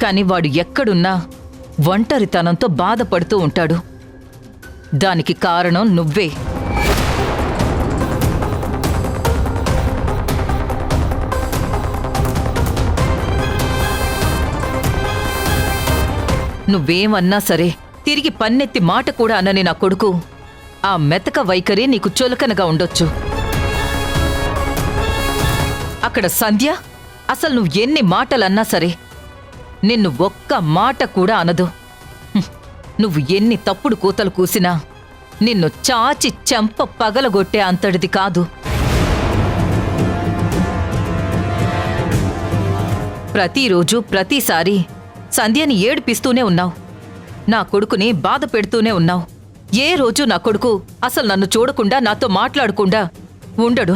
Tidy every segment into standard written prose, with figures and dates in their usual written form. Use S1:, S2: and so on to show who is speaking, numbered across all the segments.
S1: కాని వాడు ఎక్కడున్నా ఒంటరితనంతో బాధపడుతూ ఉంటాడు. దానికి కారణం నువ్వే. నువ్వేమన్నా సరే తిరిగి పన్నెత్తి మాట కూడా అనని నా కొడుకు ఆ మెతక వైఖరి నీకు చులకనగా ఉండొచ్చు. అక్కడ సంధ్య అసలు నువ్వు ఎన్ని మాటలన్నా సరే నిన్ను ఒక్క మాట కూడా అనదు. నువ్వు ఎన్ని తప్పుడు కూతలు కూసినా నిన్ను చాచి చెంప పగలగొట్టే అంతటిది కాదు. ప్రతిరోజు ప్రతిసారి సంధ్యని ఏడిపిస్తూనే ఉన్నావు. నా కొడుకుని బాధ పెడుతూనే ఉన్నావు. ఏ రోజు నా కొడుకు అసలు నన్ను చూడకుండా నాతో మాట్లాడకుండా ఉండడు.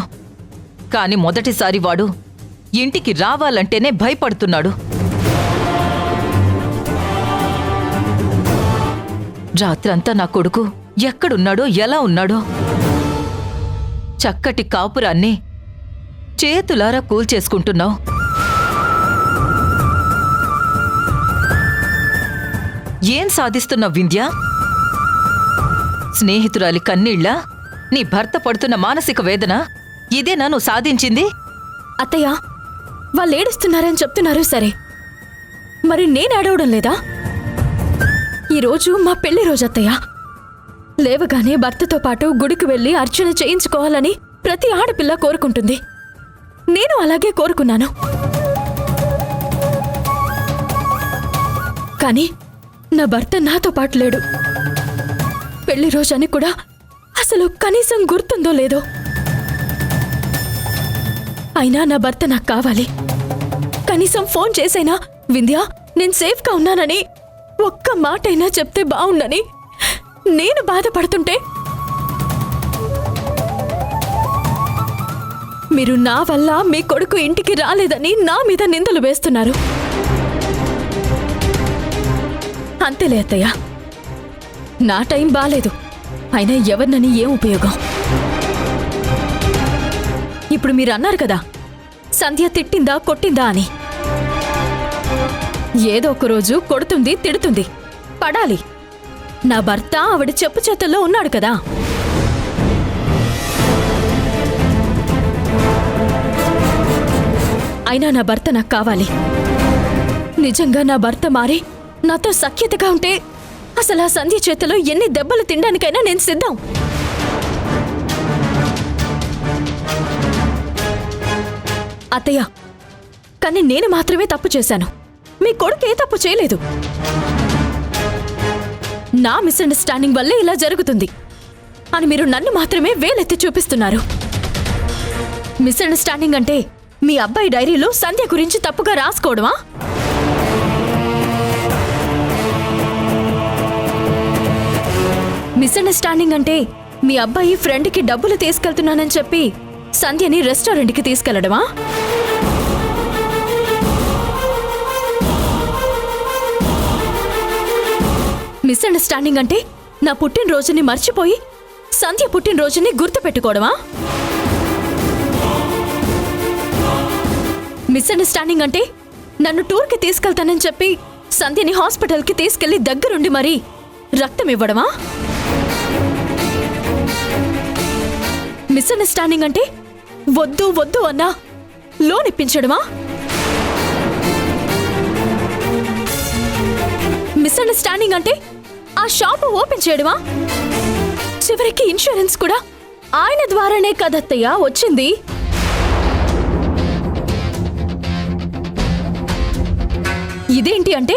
S1: కాని మొదటిసారి వాడు ఇంటికి రావాలంటేనే భయపడుతున్నాడు. రాత్రంతా నా కొడుకు ఎక్కడున్నాడో ఎలా ఉన్నాడో చక్కటి కాపురాన్ని చేతులారా కూల్చేసుకుంటున్నావు. ఏం సాధిస్తున్నావు వింధ్య? స్నేహితురాలి కన్నీళ్ళ? నీ భర్త పడుతున్న మానసిక వేదన ఇదేనా నువ్వు సాధించింది?
S2: అత్తయ్య, వాళ్ళు ఏడుస్తున్నారని చెప్తున్నారు సరే, మరి నేను ఏడవడం లేదా? ఈరోజు మా పెళ్లి రోజు అత్తయ్య. లేవగానే భర్తతో పాటు గుడికి వెళ్లి అర్చన చేయించుకోవాలని ప్రతి ఆడపిల్ల కోరుకుంటుంది. నేను అలాగే కోరుకున్నాను. కానీ నా భర్త నాతో పాటు లేడు. పెళ్లి రోజని కూడా అసలు కనీసం గుర్తుందో లేదో. అయినా నా భర్త నాకు కావాలి. కనీసం ఫోన్ చేసైనా వింధ్య నేను సేఫ్గా ఉన్నానని ఒక్క మాటైనా చెప్తే బావుండని నేను బాధపడుతుంటే మీరు నా వల్ల మీ కొడుకు ఇంటికి రాలేదని నా మీద నిందలు వేస్తున్నారు. అంతేలే అత్తయ్య, నా టైం బాలేదు. అయినా ఎవరినని ఏం ఉపయోగం? ఇప్పుడు మీరు అన్నారు కదా సంధ్య తిట్టిందా కొట్టిందా అని. ఏదో ఒక రోజు కొడుతుంది, తిడుతుంది, పడాలి. నా భర్త ఆవిడ చెప్పు చేతుల్లో ఉన్నాడు కదా. అయినా నా భర్త నాకు కావాలి. నిజంగా నా భర్త మారి నాతో సఖ్యతగా ఉంటే అసలు ఆ సంధ్య చేతిలో ఎన్ని దెబ్బలు తినడానికైనా నేను సిద్ధం. అత్తయ్య, కానీ నేను మాత్రమే తప్పు చేశాను. మీ కొడుకు ఏ తప్పు చేయలేదు. నా మిస్అండర్స్టాండింగ్ వల్లే ఇలా జరుగుతుంది అని మీరు నన్ను మాత్రమే వేలెత్తి చూపిస్తున్నారు. మిస్అండర్స్టాండింగ్ అంటే మీ అబ్బాయి డైరీలో సంధ్య గురించి తప్పుగా రాసుకోవడమా? మిస్అండర్స్టాండింగ్ అంటే మీ అబ్బాయి ఫ్రెండ్కి డబ్బులు తీసుకెళ్తున్నానని చెప్పి సంధ్యని రెస్టారెంట్కి తీసుకెళ్లడమా? మిస్అండర్స్టాండింగ్ అంటే నా పుట్టినరోజుని మర్చిపోయి సంధ్య పుట్టినరోజుని గుర్తుపెట్టుకోవడమా? మిస్అండర్స్టాండింగ్ అంటే నన్ను టూర్కి తీసుకెళ్తానని చెప్పి సంధ్యని హాస్పిటల్కి తీసుకెళ్లి దగ్గరుండి మరీ రక్తం ఇవ్వడమా? మిస్అండర్స్టాండింగ్ అంటే వద్దు వద్దు అన్నా లోన్ ఇప్పించడమా? మిస్అండర్స్టాండింగ్ అంటే ఆ షాపు ఓపెన్ చేయడమా? చివరికి ఇన్సూరెన్స్ కూడా ఆయన ద్వారానే కదత్తయ్య వచ్చింది. ఇదేంటి అంటే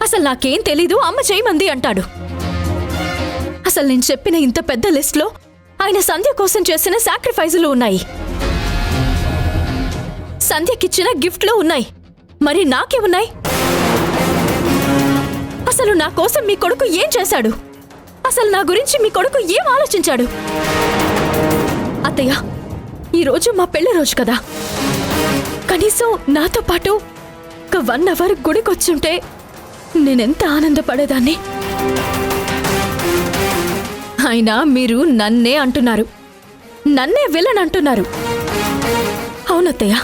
S2: అసలు నాకేం తెలీదు, అమ్మ చేయమంది అంటాడు. అసలు నేను చెప్పిన ఇంత పెద్ద లిస్ట్లో ఆయన సంధ్య కోసం చేసిన సాక్రిఫైజులు ఉన్నాయి, సంధ్యకిచ్చిన గిఫ్ట్లు ఉన్నాయి. మరి నాకే ఉన్నాయి? అసలు నా కోసం మీ కొడుకు ఏం చేశాడు? అసలు నా గురించి మీ కొడుకు ఏం ఆలోచించాడు? అత్తయ్య, ఈరోజు మా పెళ్లి రోజు కదా, కనీసం నాతో పాటు ఒక 1 అవర్ గుడికొచ్చుంటే నేనెంత ఆనందపడేదాన్ని. అయినా మీరు నన్నే అంటున్నారు, నన్నే విలన్ అంటున్నారు. అవునత్తయ్య,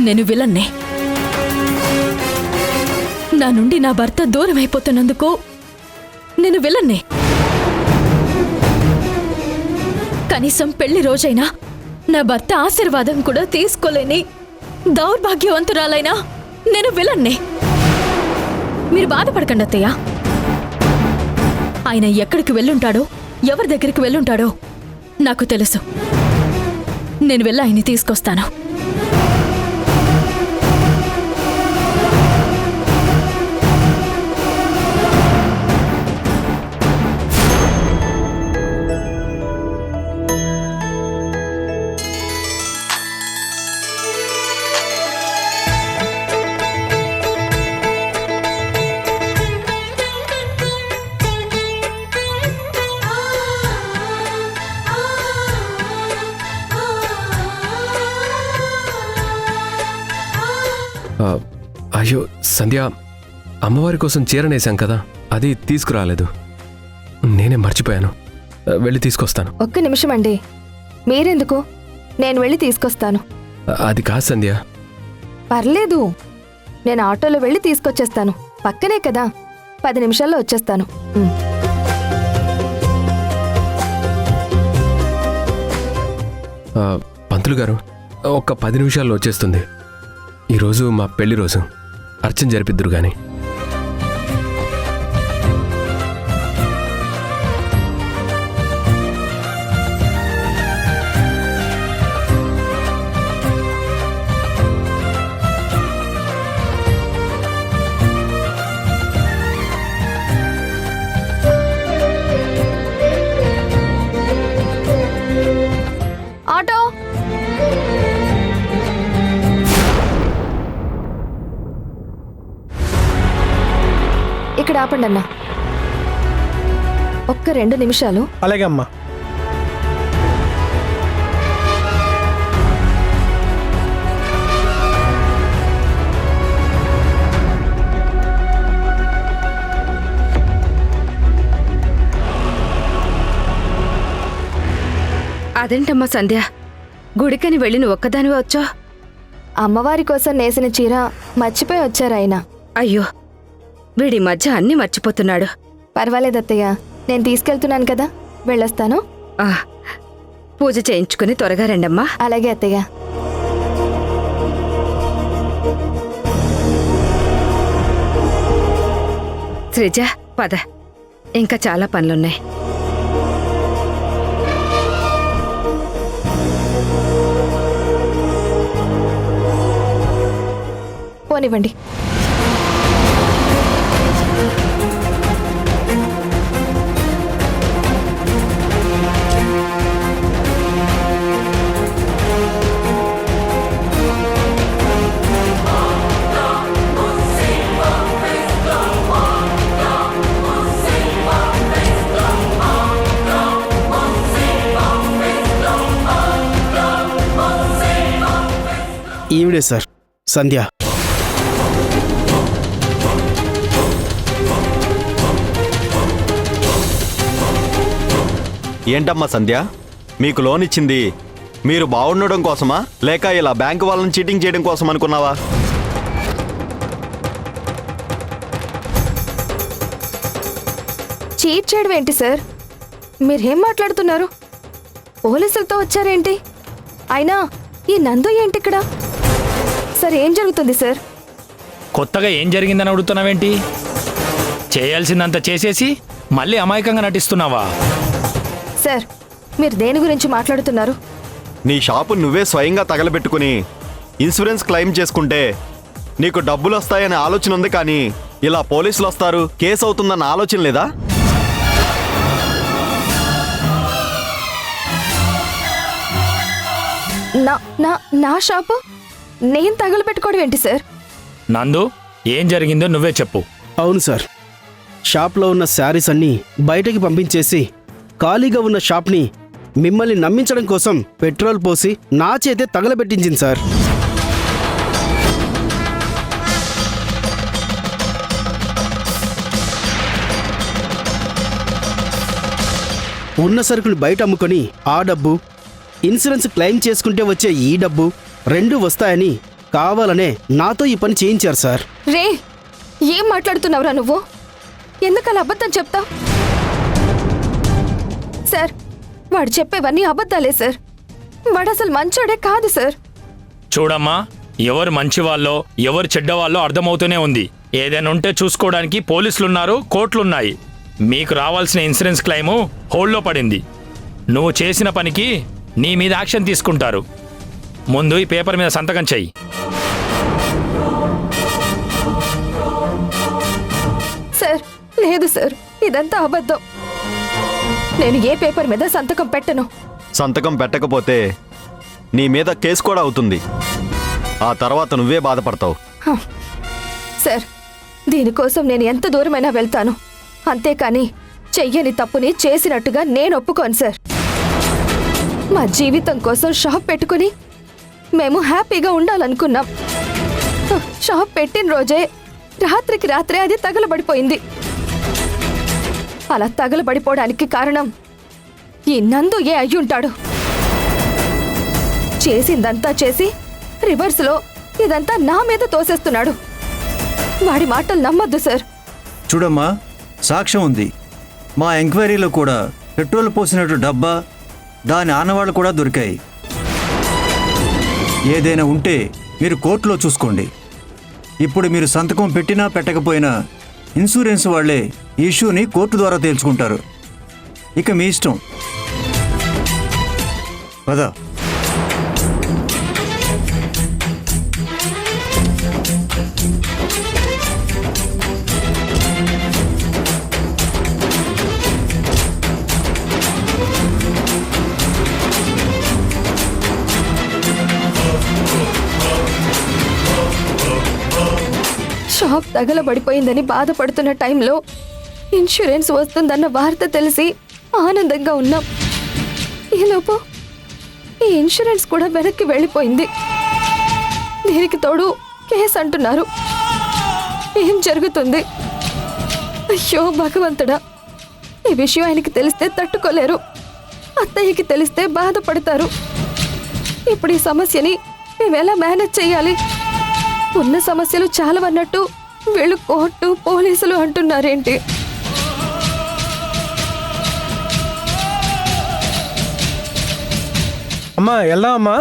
S2: నేను విలన్నే. నా నుండి నా భర్త దూరం అయిపోతున్నందుకు నేను విలన్నే. కనీసం పెళ్లి రోజైనా నా భర్త ఆశీర్వాదం కూడా తీసుకోలేని దౌర్భాగ్యవంతురాలైనా నేను విలన్నే. మీరు బాధపడకండి అత్తయ్య. ఆయన ఎక్కడికి వెళ్ళుంటాడో, ఎవరి దగ్గరికి వెళ్ళుంటాడో నాకు తెలుసు. నేను వెళ్ళి ఆయన్ని తీసుకొస్తాను.
S3: అయ్యో సంధ్య, అమ్మవారి కోసం చీరనేశాం కదా, అది తీసుకురాలేదు. నేనే మర్చిపోయాను. వెళ్ళి తీసుకొస్తాను.
S4: ఒక్క నిమిషం అండి. మీరెందుకు? నేను వెళ్ళి తీసుకొస్తాను.
S3: అది కాదు సంధ్య.
S4: పర్లేదు, నేను ఆటోలో వెళ్ళి తీసుకొచ్చేస్తాను. పక్కనే కదా, 10 నిమిషాల్లో వచ్చేస్తాను.
S3: పంతులు గారు, ఒక్క 10 నిమిషాల్లో వచ్చేస్తుంది. ఈరోజు మా పెళ్లి రోజు, అర్చన జరిపిద్దురు గాని.
S4: ఆటో! ఇక్కడ ఆపండి అన్నా. ఒక్క 2 నిమిషాలు.
S5: అలాగే అమ్మా.
S6: అదేంటమ్మా సంధ్య, గుడికని వెళ్ళి నువ్వు ఒక్కదానివే వచ్చా?
S4: అమ్మవారి కోసం నేసిన చీర మర్చిపోయి వచ్చారు ఆయన.
S6: అయ్యో, వీడి మధ్య అన్నీ మర్చిపోతున్నాడు.
S4: పర్వాలేదు అత్తయ్య, నేను తీసుకెళ్తున్నాను కదా, వెళ్ళొస్తాను.
S6: పూజ చేయించుకుని త్వరగా రండమ్మా.
S4: అలాగే అత్తయ్య.
S6: శ్రీజ, పద, ఇంకా చాలా పనులున్నాయి.
S4: పోనివ్వండి.
S5: ఈవిడే సార్, సంధ్య.
S7: ఏంటమ్మా సంధ్య, మీకు లోన్ ఇచ్చింది మీరు బాగుండడం కోసమా, లేక ఇలా బ్యాంకు వాళ్ళని చీటింగ్ చేయడం కోసం అనుకున్నావా?
S4: చీట్ చేయడం ఏంటి సార్? మీరేం మాట్లాడుతున్నారు? పోలీసులతో వచ్చారేంటి? అయినా ఈ నందు ఏంటి ఇక్కడ? సార్, ఏం జరుగుతుంది సార్?
S8: కొత్తగా ఏం జరిగిందని అడుగుతున్నావేంటి? చేయాల్సిందంత చేసేసి మళ్ళీ అమాయకంగా నటిస్తున్నావా?
S4: సార్, మీరు దేని గురించి మాట్లాడుతున్నారు?
S7: నీ షాపు నువ్వే స్వయంగా తగలబెట్టుకుని ఇన్సూరెన్స్ క్లెయిమ్ చేసుకుంటే నీకు డబ్బులు వస్తాయనే ఆలోచన ఉంది, కానీ ఇలా పోలీసులు వస్తారు, కేసు అవుతుందన్న ఆలోచన లేదా?
S4: నా షాపు నేను తగలబెట్టుకోవడం ఏంటి సార్?
S8: నందు, ఏం జరిగిందో నువ్వే చెప్పు.
S5: అవును సార్, షాప్లో ఉన్న శారీస్ అన్నీ బయటకి పంపించేసి ఖాళీగా ఉన్న షాప్ని మిమ్మల్ని నమ్మించడం కోసం పెట్రోల్ పోసి నా చేతే తగలబెట్టించింది సార్. ఉన్న సరుకులు బయట అమ్ముకొని ఆ డబ్బు, ఇన్సూరెన్స్ క్లెయిమ్ చేసుకుంటే వచ్చే ఈ డబ్బు 2 వస్తాయని కావాలనే నాతో ఈ పని చేయించారు సార్.
S4: రే, ఏం మాట్లాడుతున్నావురా నువ్వు? ఎందుకలా అబద్ధం చెప్తావు? సార్, వాడు చెప్పేవన్నీ అబద్ధాలే సార్. వాడు అసలు మంచోడే కాదు సార్.
S8: చూడమ్మా, ఎవరు మంచివాళ్ళో ఎవరు చెడ్డవాళ్ళో అర్థమవుతూనే ఉంది. ఏదైనా ఉంటే చూసుకోవడానికి పోలీసులున్నారు, కోర్టులున్నాయి. మీకు రావాల్సిన ఇన్సూరెన్స్ క్లెయిము హోల్డ్లో పడింది. నువ్వు చేసిన పనికి నీ మీద యాక్షన్ తీసుకుంటారు. ముందు ఈ పేపర్ మీద సంతకం చెయ్యి.
S4: సార్, లేదు సార్, ఇదంతా అబద్ధం. నేను ఏ పేపర్ మీద సంతకం పెట్టను.
S7: సంతకం పెట్టకపోతే నీ మీద కేసు కూడా అవుతుంది. ఆ తర్వాత నువ్వే బాధపడతావు.
S4: సార్, దీనికోసం నేను ఎంత దూరమైనా వెళ్తాను. అంతేకాని చెయ్యని తప్పుని చేసినట్టుగా నేను ఒప్పుకోను సార్. మా జీవితం కోసం షాప్ పెట్టుకుని మేము హ్యాపీగా ఉండాలనుకున్నాం. షాప్ పెట్టిన రోజే రాత్రికి రాత్రే అది తగలబడిపోయింది. అలా తగలబడిపోవడానికి కారణం ఈ నందు ఏ అయ్యుంటాడు. చేసిందంతా చేసి రివర్స్లో ఇదంతా నా మీద తోసేస్తున్నాడు. వాడి మాటలు నమ్మొద్దు సార్.
S9: చూడమ్మా, సాక్ష్యం ఉంది. మా ఎంక్వైరీలో కూడా పెట్రోల్ పోసినట్టు డబ్బా, దాని ఆనవాళ్ళు కూడా దొరికాయి. ఏదైనా ఉంటే మీరు కోర్టులో చూసుకోండి. ఇప్పుడు మీరు సంతకం పెట్టినా పెట్టకపోయినా ఇన్సూరెన్స్ వాళ్ళే ఈ ఇష్యూని కోర్టు ద్వారా తేల్చుకుంటారు. ఇక మీ ఇష్టం. పద.
S4: షాప్ తగలబడిపోయిందని బాధపడుతున్న టైంలో ఇన్సూరెన్స్ వస్తుందన్న వార్త తెలిసి ఆనందంగా ఉన్నాం. ఈలోపు ఈ ఇన్సూరెన్స్ కూడా వెనక్కి వెళ్ళిపోయింది. దీనికి తోడు కేసు అంటున్నారు. ఏం జరుగుతుంది? అయ్యో భగవంతుడా, ఈ విషయం ఆయనకి తెలిస్తే తట్టుకోలేరు. అత్తయ్యకి తెలిస్తే బాధపడతారు. ఇప్పుడు ఈ సమస్యని మేమెలా మేనేజ్ చేయాలి? ఉన్న సమస్యలు చాలా అన్నట్టు వీళ్ళు కోర్టు పోలీసులు అంటున్నారేంటి?
S3: అమ్మా, వెళ్దాం అమ్మా.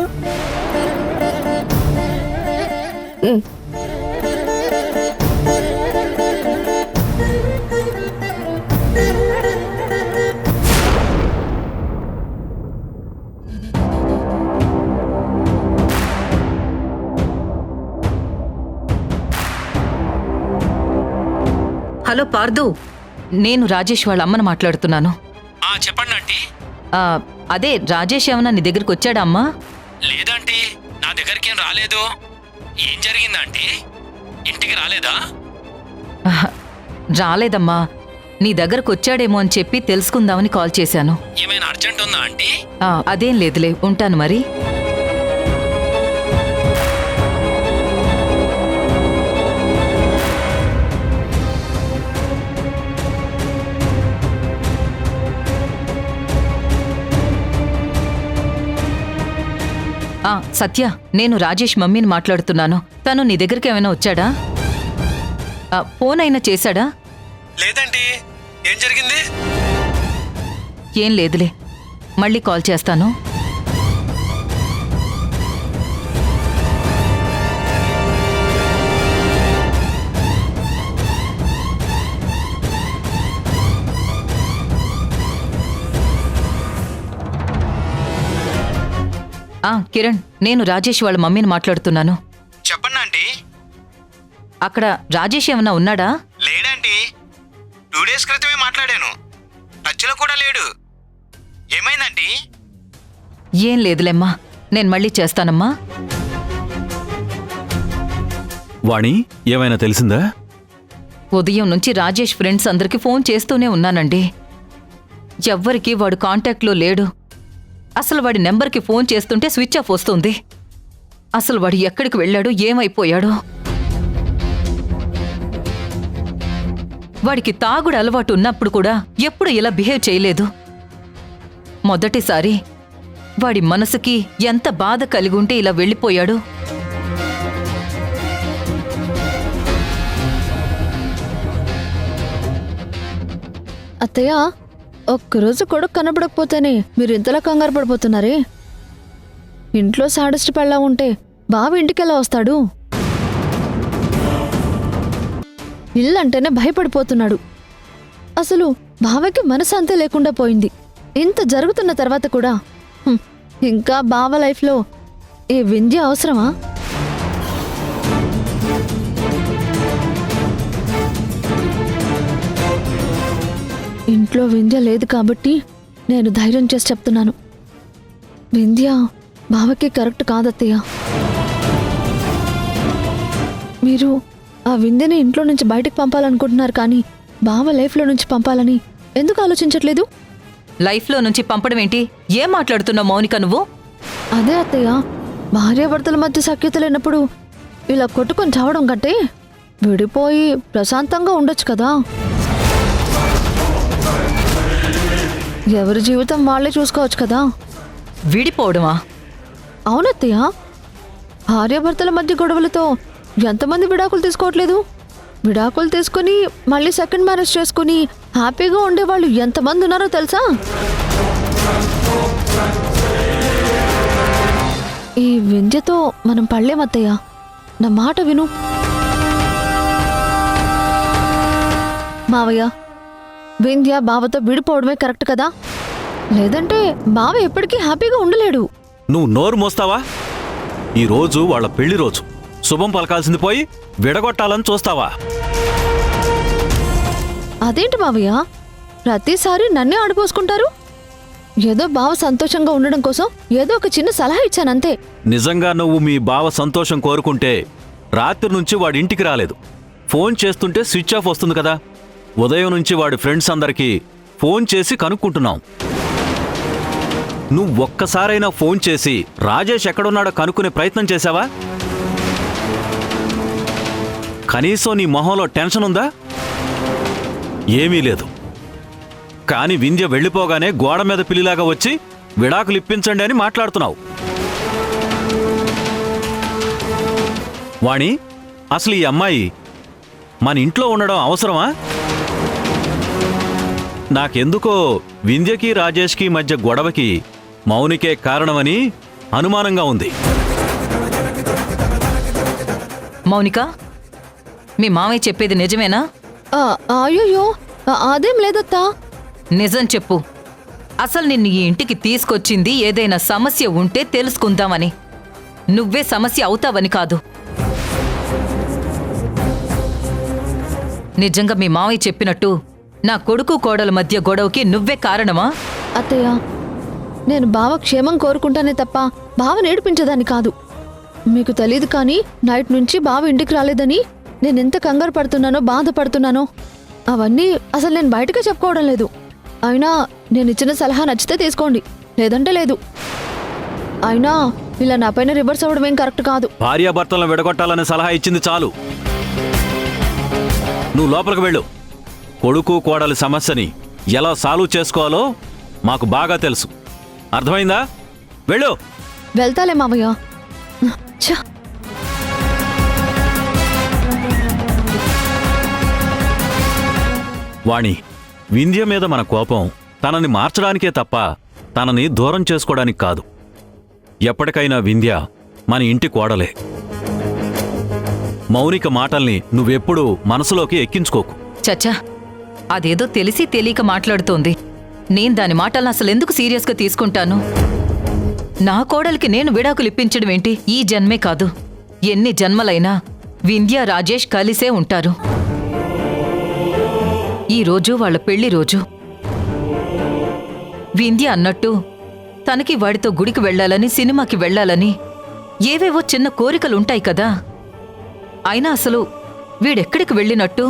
S1: హలో పార్దు, నేను రాజేష్ వాళ్ళ అమ్మను మాట్లాడుతున్నాను.
S8: చెప్పండి ఆంటీ.
S1: అదే రాజేష్ ఏమన్నా నీ దగ్గరికి వచ్చాడా అమ్మా?
S8: లేదంటీ, నా దగ్గరికి ఏం రాలేదు. ఏం జరిగిందా ఆంటీ? ఇంటికి రాలేదా?
S1: రాలేదమ్మా. నీ దగ్గరకు వచ్చాడేమో అని చెప్పి తెలుసుకుందామని కాల్ చేశాను.
S8: ఏమైనా అర్జెంట్ ఉందా ఆంటీ?
S1: అదేం లేదులే, ఉంటాను మరి. సత్య, నేను రాజేష్ మమ్మీని మాట్లాడుతున్నాను. తను నీ దగ్గరికి ఏమైనా వచ్చాడా? ఫోన్ అయినా చేశాడా?
S3: లేదండి. ఏం జరిగింది?
S1: ఏం లేదులే, మళ్ళీ కాల్ చేస్తాను. కిరణ్, నేను రాజేష్ వాళ్ళ మమ్మీని మాట్లాడుతున్నాను.
S9: చెప్పండి ఆంటీ.
S1: అక్కడ రాజేష్ ఏమన్నా ఉన్నాడా?
S9: లేడంటీ, 2 days క్రితమే మాట్లాడాను. టచ్లో కూడా లేడు. ఏమైందంటీ?
S1: ఏం లేదులేమ్మా, నేను మళ్ళీ చేస్తానమ్మా.
S10: వాణి, ఏమైనా తెలిసిందా?
S1: ఉదయం నుంచి రాజేష్ ఫ్రెండ్స్ అందరికీ ఫోన్ చేస్తూనే ఉన్నానండి. ఎవ్వరికీ వాడు కాంటాక్ట్లో లేడు. అసలు వాడి నెంబర్కి ఫోన్ చేస్తుంటే స్విచ్ ఆఫ్ వస్తుంది. అసలు వాడు ఎక్కడికి వెళ్ళాడు, ఏమైపోయాడో? వాడికి తాగుడు అలవాటు ఉన్నప్పుడు కూడా ఎప్పుడు ఇలా బిహేవ్ చేయలేదు. మొదటిసారి వాడి మనసుకి ఎంత బాధ కలిగి ఉంటే ఇలా వెళ్ళిపోయాడు.
S2: అత్తయ్య, ఒక్కరోజు కొడుకు కనపడకపోతేనే మీరు ఇంతలా కంగారు పడిపోతున్నారే? ఇంట్లో సాడిస్ట్ పెళ్ళా ఉంటే బావ ఇంటికెలా వస్తాడు? ఇల్లంటేనే భయపడిపోతున్నాడు. అసలు బావకి మనశ్శాంతి లేకుండా పోయింది. ఇంత జరుగుతున్న తర్వాత కూడా ఇంకా బావ లైఫ్లో ఏ వింధ్య అవసరమా? ఇంట్లో వింధ్య లేదు కాబట్టి నేను ధైర్యం చేసి చెప్తున్నాను. వింధ్య బావకి కరెక్ట్ కాదత్తయ్య. మీరు ఆ వింధ్యని ఇంట్లో నుంచి బయటకు పంపాలనుకుంటున్నారు, కానీ బావ లైఫ్లో నుంచి పంపాలని ఎందుకు ఆలోచించట్లేదు?
S1: లైఫ్లో నుంచి పంపడం ఏంటి? ఏం మాట్లాడుతున్నావు మౌనిక నువ్వు?
S2: అదే అత్తయ్య, భార్యాభర్తల మధ్య సఖ్యత లేనప్పుడు ఇలా కొట్టుకొని చావడం కంటే విడిపోయి ప్రశాంతంగా ఉండొచ్చు కదా. ఎవరి జీవితం వాళ్ళే చూసుకోవచ్చు కదా.
S1: విడిపోవడమా?
S2: అవునత్తయ్య, భార్యాభర్తల మధ్య గొడవలతో ఎంతమంది విడాకులు తీసుకోవట్లేదు? విడాకులు తీసుకుని మళ్ళీ సెకండ్ మ్యారేజ్ చేసుకుని హ్యాపీగా ఉండేవాళ్ళు ఎంతమంది ఉన్నారో తెలుసా? ఈ వింధ్యతో మనం పడలేమత్తయ్య, నా మాట విను. మావయ్య, వింధ్య బావతో విడిపోవడమే కరెక్ట్ కదా, లేదంటే బావ ఎప్పటికీ హ్యాపీగా ఉండలేడు.
S10: నువ్వు నోరు మోస్తావా? ఈరోజు వాళ్ళ పెళ్లి రోజు. శుభం పలకాల్సింది పోయి విడగొట్టాలని చూస్తావా?
S2: అదేంటి మావయ్య, ప్రతిసారి నన్నే ఆడిపోసుకుంటారు? ఏదో బావ సంతోషంగా ఉండడం కోసం ఏదో ఒక చిన్న సలహా ఇచ్చానంతే.
S10: నిజంగా నువ్వు మీ బావ సంతోషం కోరుకుంటే రాత్రి నుంచి వాడి ఇంటికి రాలేదు. ఫోన్ చేస్తుంటే స్విచ్ ఆఫ్ వస్తుంది కదా. ఉదయం నుంచి వాడి ఫ్రెండ్స్ అందరికీ ఫోన్ చేసి కనుక్కుంటున్నాం. నువ్వు ఒక్కసారైనా ఫోన్ చేసి రాజేష్ ఎక్కడున్నాడో కనుక్కునే ప్రయత్నం చేశావా? కనీసం నీ మొహంలో టెన్షన్ ఉందా? ఏమీ లేదు. కాని వింధ్య వెళ్ళిపోగానే గోడ మీద పిల్లిలాగా వచ్చి విడాకులు ఇప్పించండి అని మాట్లాడుతున్నావు. వాణి, అసలు ఈ అమ్మాయి మన ఇంట్లో ఉండడం అవసరమా? నాకెందుకో వింధ్యకి రాజేష్కి మధ్య గొడవకి మౌనికే కారణమని అనుమానంగా ఉంది.
S1: మౌనిక, మీ మామయ్య చెప్పేది నిజమేనా?
S2: అయ్యో, అదేం లేదత్తా.
S1: నిజం చెప్పు. అసలు నిన్ను ఈ ఇంటికి తీసుకొచ్చింది ఏదైనా సమస్య ఉంటే తెలుసుకుందామని, నువ్వే సమస్య అవుతావని కాదు. నిజంగా మీ మామయ్య చెప్పినట్టు నా కొడుకు కోడల మధ్య గొడవకి నువ్వే కారణమా?
S2: అత్తయ్య, నేను బావ క్షేమం కోరుకుంటానే తప్ప బావ నేర్పించేదాన్ని కాదు. మీకు తెలీదు కానీ నైట్ నుంచి బావ ఇంటికి రాలేదని నేనెంత కంగారు పడుతున్నానో బాధపడుతున్నానో అవన్నీ అసలు నేను బయటకే చెప్పుకోవడం లేదు. అయినా నేను ఇచ్చిన సలహా నచ్చితే తీసుకోండి, లేదంటే లేదు. అయినా ఇలా నా పైన రివర్స్ అవ్వడం ఏం కరెక్ట్ కాదు.
S10: భార్యాభర్తలను విడగొట్టాలనే సలహా ఇచ్చింది చాలు. నువ్వు లోపలికి వెళ్ళు. కొడుకు కోడలి సమస్యని ఎలా సాల్వ్ చేసుకోవాలో మాకు బాగా తెలుసు. అర్థమైందా? వెళ్ళు.
S2: వెళ్తాలే మావయ్య. ఛ!
S10: వాణి, వింధ్య మీద మన కోపం తనని మార్చడానికే తప్ప తనని దూరం చేసుకోవడానికి కాదు. ఎప్పటికైనా వింధ్య మన ఇంటి కోడలే. మౌనిక మాటల్ని నువ్వెప్పుడూ మనసులోకి ఎక్కించుకోకు.
S1: చచ్చా, అదేదో తెలిసి తెలియక మాట్లాడుతోంది. నేను దాని మాటలను అసలెందుకు సీరియస్గా తీసుకుంటాను? నా కోడలికి నేను విడాకులు ఇప్పించడం ఏంటి? ఈ జన్మే కాదు, ఎన్ని జన్మలైనా వింధ్య రాజేష్ కలిసే ఉంటారు. ఈ రోజు వాళ్ళ పెళ్లి రోజు. వింధ్య అన్నట్టు తనకి వాడితో గుడికి వెళ్లాలని, సినిమాకి వెళ్లాలని ఏవేవో చిన్న కోరికలుంటాయి కదా. అయినా అసలు వీడెక్కడికి వెళ్ళినట్టు?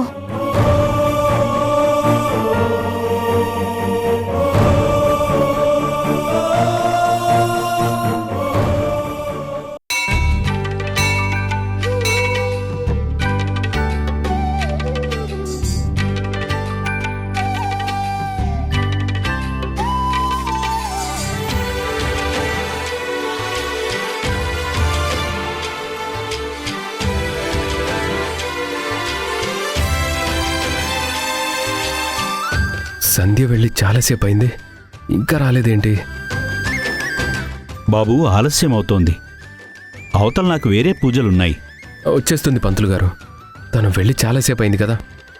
S3: సంధ్య వెళ్ళి చాలాసేపు అయింది, ఇంకా రాలేదేంటి?
S10: బాబు ఆలస్యం అవుతోంది. అవతల నాకు వేరే పూజలున్నాయి.
S3: వచ్చేస్తుంది పంతులు గారు. తను వెళ్ళి చాలాసేపు అయింది కదా,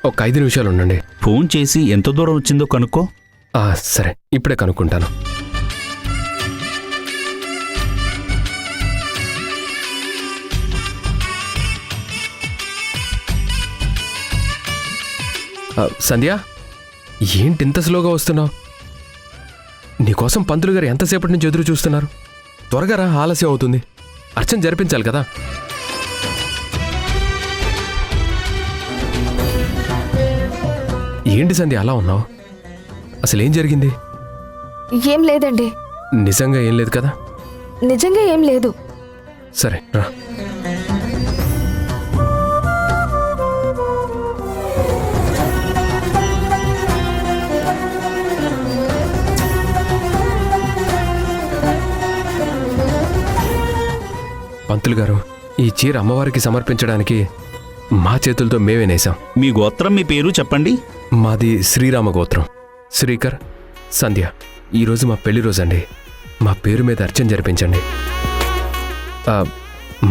S3: ఒక 5 నిమిషాలు ఉండండి.
S10: ఫోన్ చేసి ఎంత దూరం వచ్చిందో కనుక్కో.
S3: సరే, ఇప్పుడే కనుక్కుంటాను. సంధ్య, ఏంటి ఇంత స్లోగా వస్తున్నావు? నీకోసం పంతులు గారు ఎంతసేపటి నుంచి ఎదురు చూస్తున్నారు. త్వరగా రా, ఆలస్యం అవుతుంది. అర్చన జరిపించాలి కదా. ఏంటి సంధ్య అలా ఉన్నావు? అసలేం జరిగింది?
S4: ఏం లేదండి.
S3: నిజంగా ఏం లేదు కదా?
S4: నిజంగా ఏం లేదు.
S3: సరే రా. పంతులు గారు, ఈ చీర అమ్మవారికి సమర్పించడానికి మా చేతులతో మేమే నేసాం.
S10: మీ గోత్రం, మీ పేరు చెప్పండి.
S3: మాది శ్రీరామ గోత్రం. శ్రీకర్, సంధ్య. ఈరోజు మా పెళ్లి రోజండి. మా పేరు మీద అర్చన జరిపించండి.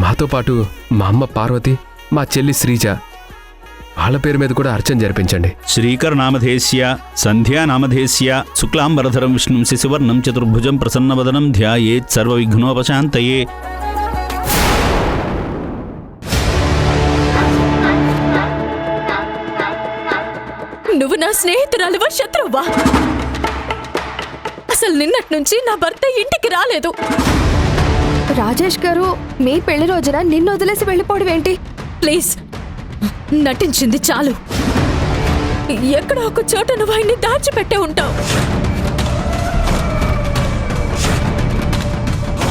S3: మాతో పాటు మా అమ్మ పార్వతి, మా చెల్లి శ్రీజ, వాళ్ళ పేరు మీద కూడా అర్చన జరిపించండి.
S10: శ్రీకర్ నామధేస్య సంధ్యా నామధేస్య శుక్లాంబరధరం విష్ణుం శశివర్ణం చతుర్భుజం ప్రసన్నవదనం ధ్యాయేత్ సర్వ విఘ్నోపశాంతయే.
S2: నువ్వు నా స్నేహితురాలివా, శత్రువా? అసలు నిన్నటి నుంచి నా భర్త ఇంటికి రాలేదు.
S4: రాజేష్ గారు, మీ పెళ్లి రోజున నిన్ను వదిలేసి వెళ్ళిపోవడం ఏంటి?
S2: ప్లీజ్, నటించింది చాలు. ఎక్కడో ఒక చోట నువ్వు ఆయన్ని దాచిపెట్టే ఉంటావు.